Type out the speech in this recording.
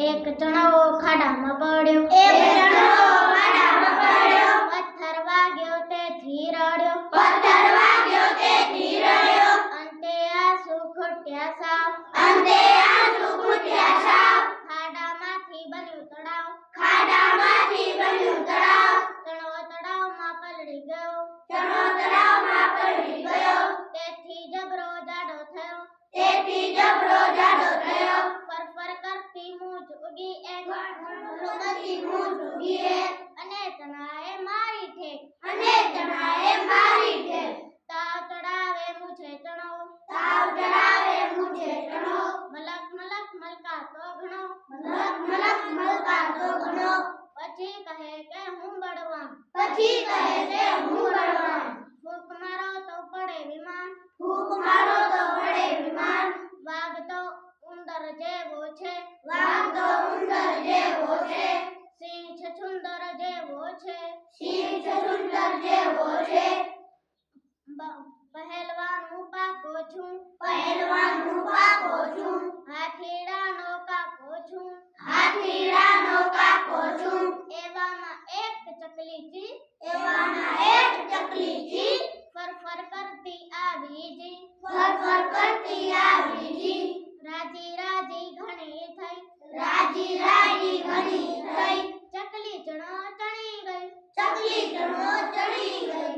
એક ચણો ખાડામાં પડ્યો, પથ્થર વાગ્યો તેથી રડ્યો, અંતે આંસુ ખૂટ્યા સાવ, ખાડામાંથી બન્યું તળાવ, ચણો તળાવમાં પલળી ગયો, તેથી જબરો જાડો થયો, ફરફર કરતી મૂછ ઉગી એક, અને ચણાએ મારી ઠેક, તાવ ચડાવે મૂછે ચણો, મલક મલક મલકાતો ઘણો, પછી કહે કે હું બળવાન, ફૂંક મારો તો પડે વિમાન, વાઘ તો ઉંદર જેવો છે, સિંહ છછુંદર જેવો છે, પહેલવાનું પાકો છું, હાથીડાનો કાકો છું, એવામાં એક ચકલી જી, ફરફર કરતી આવી જી, રાજી રાજી ઘણી થઈ, ચકલી ચણો ચણી ગઈ,